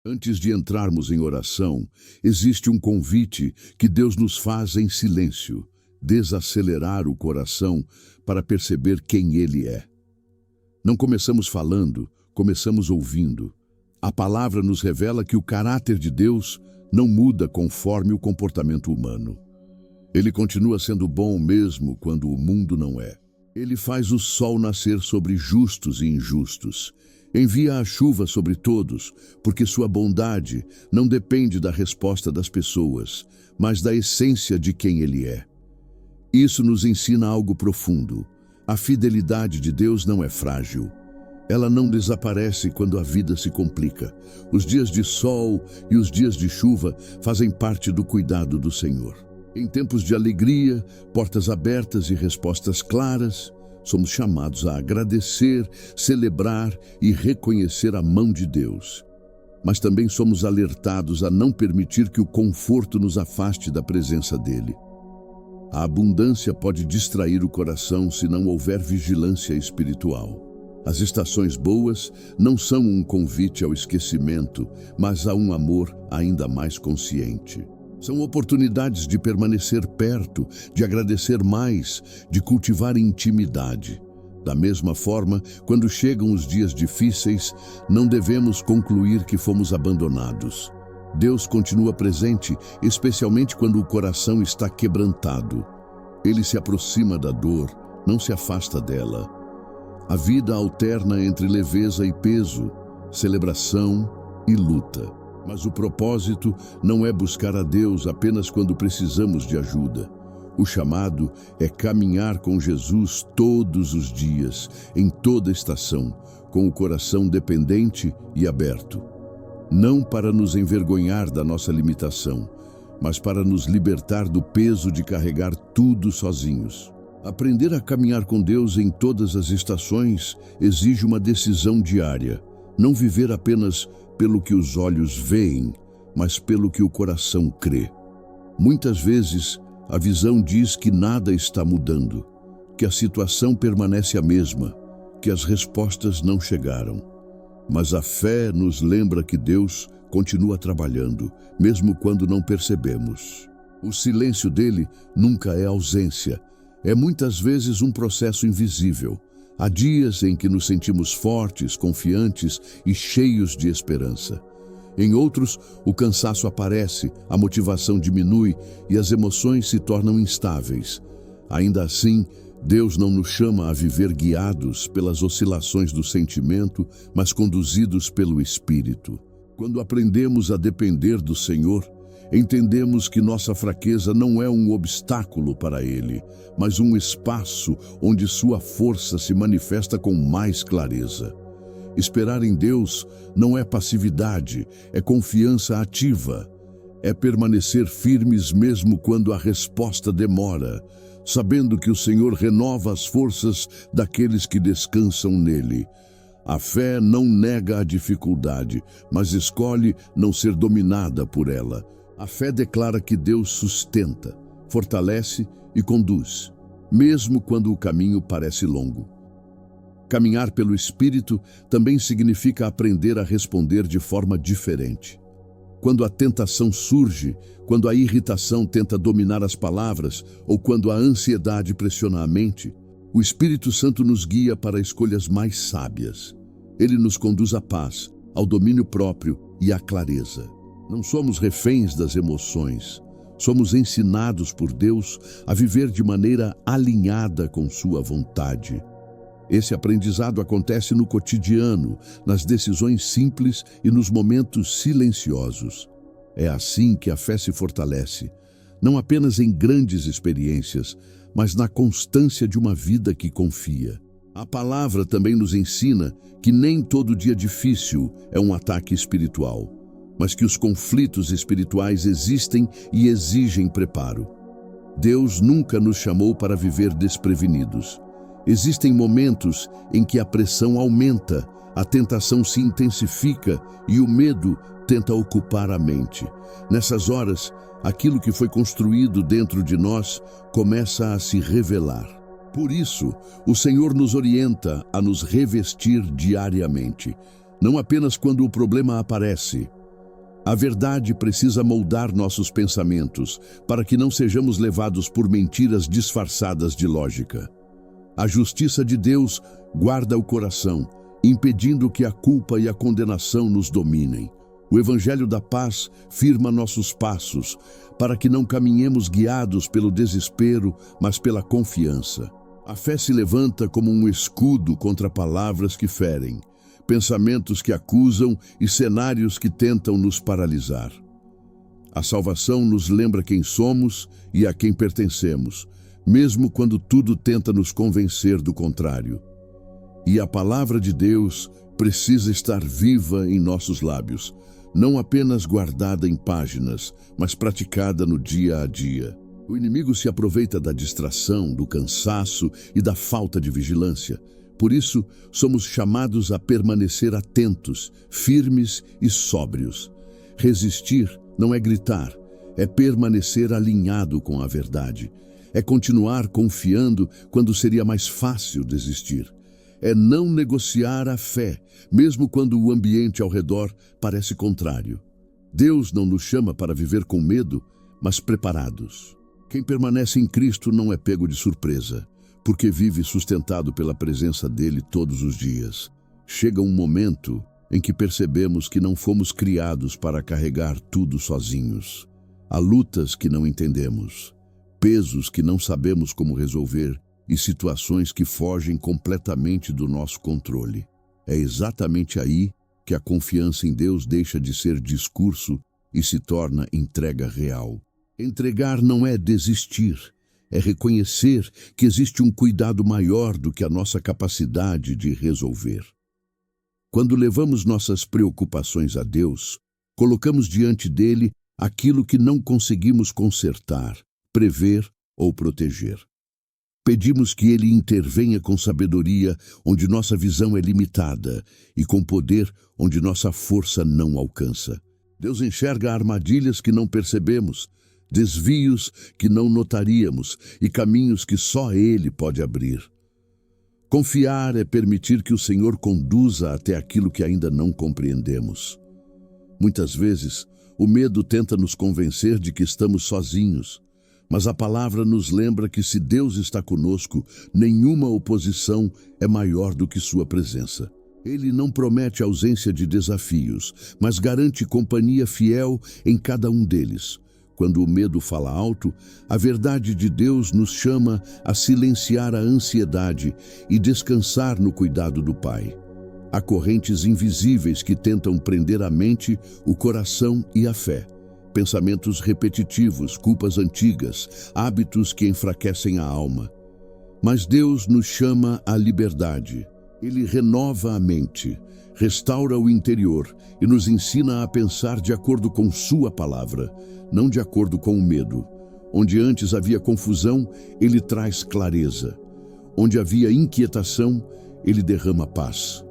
Antes de entrarmos em oração, existe um convite que Deus nos faz em silêncio, desacelerar o coração para perceber quem Ele é. Não começamos falando, começamos ouvindo. A palavra nos revela que o caráter de Deus não muda conforme o comportamento humano. Ele continua sendo bom mesmo quando o mundo não é. Ele faz o sol nascer sobre justos e injustos. Envia a chuva sobre todos, porque sua bondade não depende da resposta das pessoas, mas da essência de quem Ele é. Isso nos ensina algo profundo. A fidelidade de Deus não é frágil. Ela não desaparece quando a vida se complica. Os dias de sol e os dias de chuva fazem parte do cuidado do Senhor. Em tempos de alegria, portas abertas e respostas claras, somos chamados a agradecer, celebrar e reconhecer a mão de Deus. Mas também somos alertados a não permitir que o conforto nos afaste da presença dEle. A abundância pode distrair o coração se não houver vigilância espiritual. As estações boas não são um convite ao esquecimento, mas a um amor ainda mais consciente. São oportunidades de permanecer perto, de agradecer mais, de cultivar intimidade. Da mesma forma, quando chegam os dias difíceis, não devemos concluir que fomos abandonados. Deus continua presente, especialmente quando o coração está quebrantado. Ele se aproxima da dor, não se afasta dela. A vida alterna entre leveza e peso, celebração e luta. Mas o propósito não é buscar a Deus apenas quando precisamos de ajuda. O chamado é caminhar com Jesus todos os dias, em toda estação, com o coração dependente e aberto. Não para nos envergonhar da nossa limitação, mas para nos libertar do peso de carregar tudo sozinhos. Aprender a caminhar com Deus em todas as estações exige uma decisão diária. Não viver apenas pelo que os olhos veem, mas pelo que o coração crê. Muitas vezes, a visão diz que nada está mudando, que a situação permanece a mesma, que as respostas não chegaram. Mas a fé nos lembra que Deus continua trabalhando, mesmo quando não percebemos. O silêncio dele nunca é ausência, é muitas vezes um processo invisível. Há dias em que nos sentimos fortes, confiantes e cheios de esperança. Em outros, o cansaço aparece, a motivação diminui e as emoções se tornam instáveis. Ainda assim, Deus não nos chama a viver guiados pelas oscilações do sentimento, mas conduzidos pelo Espírito. Quando aprendemos a depender do Senhor, entendemos que nossa fraqueza não é um obstáculo para Ele, mas um espaço onde sua força se manifesta com mais clareza. Esperar em Deus não é passividade, é confiança ativa. É permanecer firmes mesmo quando a resposta demora, sabendo que o Senhor renova as forças daqueles que descansam nele. A fé não nega a dificuldade, mas escolhe não ser dominada por ela. A fé declara que Deus sustenta, fortalece e conduz, mesmo quando o caminho parece longo. Caminhar pelo Espírito também significa aprender a responder de forma diferente. Quando a tentação surge, quando a irritação tenta dominar as palavras ou quando a ansiedade pressiona a mente, o Espírito Santo nos guia para escolhas mais sábias. Ele nos conduz à paz, ao domínio próprio e à clareza. Não somos reféns das emoções. Somos ensinados por Deus a viver de maneira alinhada com sua vontade. Esse aprendizado acontece no cotidiano, nas decisões simples e nos momentos silenciosos. É assim que a fé se fortalece, não apenas em grandes experiências, mas na constância de uma vida que confia. A palavra também nos ensina que nem todo dia difícil é um ataque espiritual, mas que os conflitos espirituais existem e exigem preparo. Deus nunca nos chamou para viver desprevenidos. Existem momentos em que a pressão aumenta, a tentação se intensifica e o medo tenta ocupar a mente. Nessas horas, aquilo que foi construído dentro de nós começa a se revelar. Por isso, o Senhor nos orienta a nos revestir diariamente, não apenas quando o problema aparece, A verdade precisa moldar nossos pensamentos para que não sejamos levados por mentiras disfarçadas de lógica. A justiça de Deus guarda o coração, impedindo que a culpa e a condenação nos dominem. O Evangelho da Paz firma nossos passos, para que não caminhemos guiados pelo desespero, mas pela confiança. A fé se levanta como um escudo contra palavras que ferem, pensamentos que acusam e cenários que tentam nos paralisar. A salvação nos lembra quem somos e a quem pertencemos, mesmo quando tudo tenta nos convencer do contrário. E a palavra de Deus precisa estar viva em nossos lábios, não apenas guardada em páginas, mas praticada no dia a dia. O inimigo se aproveita da distração, do cansaço e da falta de vigilância. Por isso, somos chamados a permanecer atentos, firmes e sóbrios. Resistir não é gritar, é permanecer alinhado com a verdade. É continuar confiando quando seria mais fácil desistir. É não negociar a fé, mesmo quando o ambiente ao redor parece contrário. Deus não nos chama para viver com medo, mas preparados. Quem permanece em Cristo não é pego de surpresa, porque vive sustentado pela presença dele todos os dias. Chega um momento em que percebemos que não fomos criados para carregar tudo sozinhos. Há lutas que não entendemos, pesos que não sabemos como resolver e situações que fogem completamente do nosso controle. É exatamente aí que a confiança em Deus deixa de ser discurso e se torna entrega real. Entregar não é desistir, é reconhecer que existe um cuidado maior do que a nossa capacidade de resolver. Quando levamos nossas preocupações a Deus, colocamos diante dele aquilo que não conseguimos consertar, prever ou proteger. Pedimos que ele intervenha com sabedoria onde nossa visão é limitada e com poder onde nossa força não alcança. Deus enxerga armadilhas que não percebemos, desvios que não notaríamos e caminhos que só ele pode abrir. Confiar é permitir que o Senhor conduza até aquilo que ainda não compreendemos. Muitas vezes, o medo tenta nos convencer de que estamos sozinhos, mas a palavra nos lembra que se Deus está conosco, nenhuma oposição é maior do que sua presença. Ele não promete ausência de desafios, mas garante companhia fiel em cada um deles. Quando o medo fala alto, a verdade de Deus nos chama a silenciar a ansiedade e descansar no cuidado do Pai. Há correntes invisíveis que tentam prender a mente, o coração e a fé. Pensamentos repetitivos, culpas antigas, hábitos que enfraquecem a alma. Mas Deus nos chama à liberdade. Ele renova a mente, restaura o interior e nos ensina a pensar de acordo com sua palavra, não de acordo com o medo. Onde antes havia confusão, ele traz clareza. Onde havia inquietação, ele derrama paz.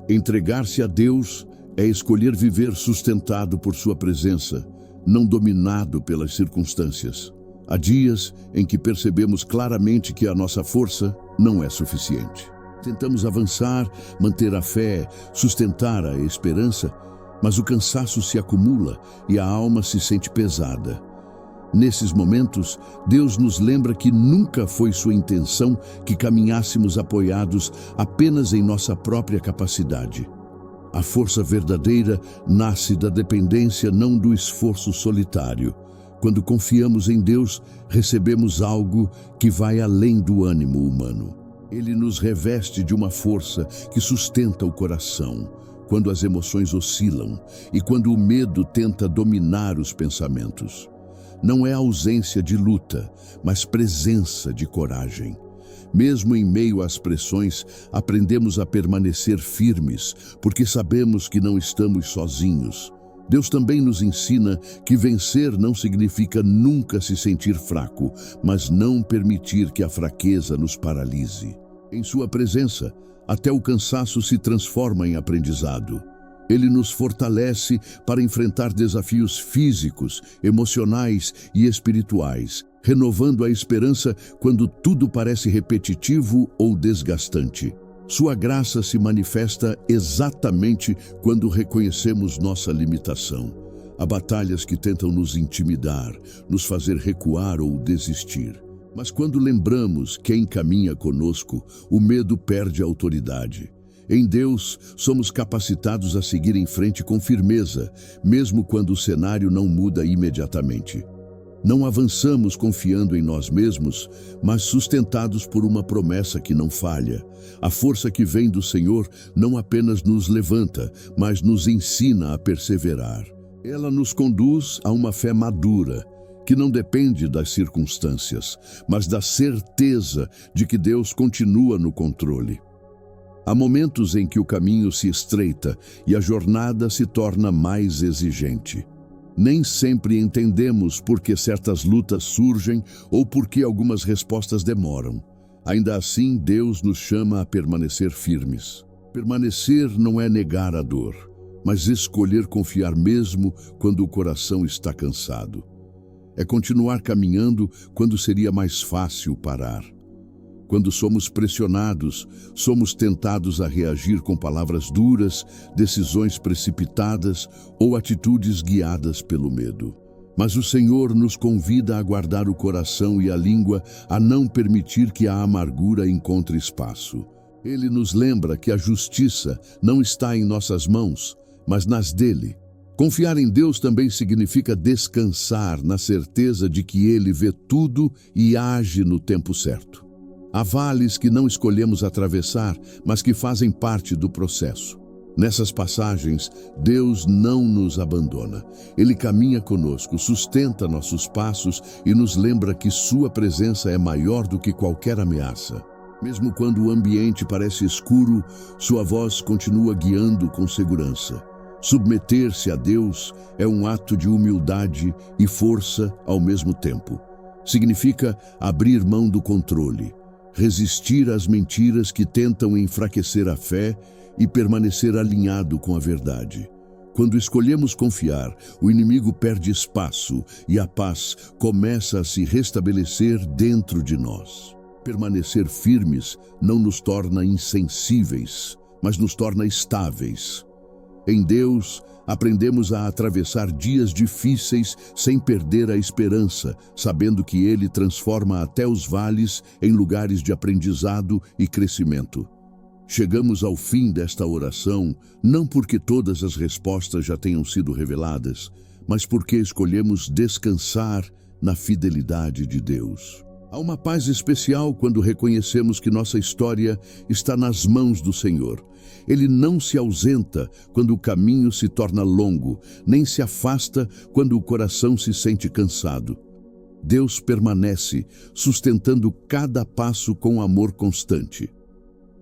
Entregar-se a Deus é escolher viver sustentado por sua presença, não dominado pelas circunstâncias. Há dias em que percebemos claramente que a nossa força não é suficiente. Tentamos avançar, manter a fé, sustentar a esperança, mas o cansaço se acumula e a alma se sente pesada. Nesses momentos, Deus nos lembra que nunca foi sua intenção que caminhássemos apoiados apenas em nossa própria capacidade. A força verdadeira nasce da dependência, não do esforço solitário. Quando confiamos em Deus, recebemos algo que vai além do ânimo humano. Ele nos reveste de uma força que sustenta o coração, quando as emoções oscilam e quando o medo tenta dominar os pensamentos. Não é ausência de luta, mas presença de coragem. Mesmo em meio às pressões, aprendemos a permanecer firmes, porque sabemos que não estamos sozinhos. Deus também nos ensina que vencer não significa nunca se sentir fraco, mas não permitir que a fraqueza nos paralise. Em sua presença, até o cansaço se transforma em aprendizado. Ele nos fortalece para enfrentar desafios físicos, emocionais e espirituais, renovando a esperança quando tudo parece repetitivo ou desgastante. Sua graça se manifesta exatamente quando reconhecemos nossa limitação. Há batalhas que tentam nos intimidar, nos fazer recuar ou desistir. Mas quando lembramos quem caminha conosco, o medo perde a autoridade. Em Deus, somos capacitados a seguir em frente com firmeza, mesmo quando o cenário não muda imediatamente. Não avançamos confiando em nós mesmos, mas sustentados por uma promessa que não falha. A força que vem do Senhor não apenas nos levanta, mas nos ensina a perseverar. Ela nos conduz a uma fé madura, que não depende das circunstâncias, mas da certeza de que Deus continua no controle. Há momentos em que o caminho se estreita e a jornada se torna mais exigente. Nem sempre entendemos por que certas lutas surgem ou por que algumas respostas demoram. Ainda assim, Deus nos chama a permanecer firmes. Permanecer não é negar a dor, mas escolher confiar mesmo quando o coração está cansado. É continuar caminhando quando seria mais fácil parar. Quando somos pressionados, somos tentados a reagir com palavras duras, decisões precipitadas ou atitudes guiadas pelo medo. Mas o Senhor nos convida a guardar o coração e a língua, a não permitir que a amargura encontre espaço. Ele nos lembra que a justiça não está em nossas mãos, mas nas dele. Confiar em Deus também significa descansar na certeza de que Ele vê tudo e age no tempo certo. Há vales que não escolhemos atravessar, mas que fazem parte do processo. Nessas passagens, Deus não nos abandona. Ele caminha conosco, sustenta nossos passos e nos lembra que Sua presença é maior do que qualquer ameaça. Mesmo quando o ambiente parece escuro, Sua voz continua guiando com segurança. Submeter-se a Deus é um ato de humildade e força ao mesmo tempo. Significa abrir mão do controle, resistir às mentiras que tentam enfraquecer a fé e permanecer alinhado com a verdade. Quando escolhemos confiar, o inimigo perde espaço e a paz começa a se restabelecer dentro de nós. Permanecer firmes não nos torna insensíveis, mas nos torna estáveis. Em Deus, aprendemos a atravessar dias difíceis sem perder a esperança, sabendo que Ele transforma até os vales em lugares de aprendizado e crescimento. Chegamos ao fim desta oração, não porque todas as respostas já tenham sido reveladas, mas porque escolhemos descansar na fidelidade de Deus. Há uma paz especial quando reconhecemos que nossa história está nas mãos do Senhor. Ele não se ausenta quando o caminho se torna longo, nem se afasta quando o coração se sente cansado. Deus permanece, sustentando cada passo com amor constante.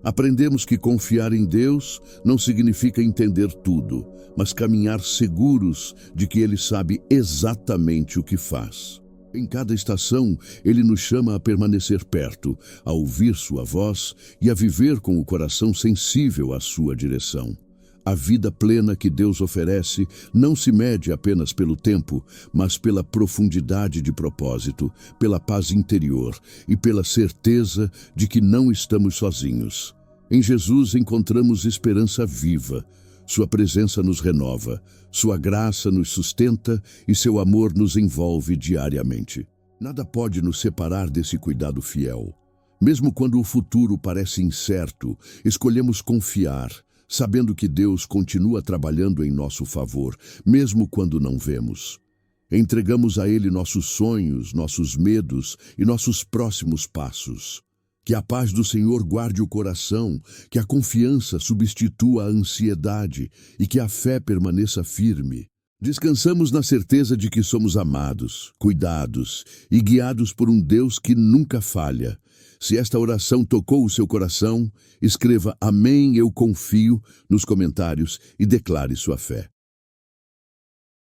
Aprendemos que confiar em Deus não significa entender tudo, mas caminhar seguros de que Ele sabe exatamente o que faz. Em cada estação, Ele nos chama a permanecer perto, a ouvir Sua voz e a viver com o coração sensível à Sua direção. A vida plena que Deus oferece não se mede apenas pelo tempo, mas pela profundidade de propósito, pela paz interior e pela certeza de que não estamos sozinhos. Em Jesus encontramos esperança viva. Sua presença nos renova, Sua graça nos sustenta e Seu amor nos envolve diariamente. Nada pode nos separar desse cuidado fiel. Mesmo quando o futuro parece incerto, escolhemos confiar, sabendo que Deus continua trabalhando em nosso favor, mesmo quando não vemos. Entregamos a Ele nossos sonhos, nossos medos e nossos próximos passos. Que a paz do Senhor guarde o coração, que a confiança substitua a ansiedade e que a fé permaneça firme. Descansamos na certeza de que somos amados, cuidados e guiados por um Deus que nunca falha. Se esta oração tocou o seu coração, escreva "Amém, eu confio" nos comentários e declare sua fé.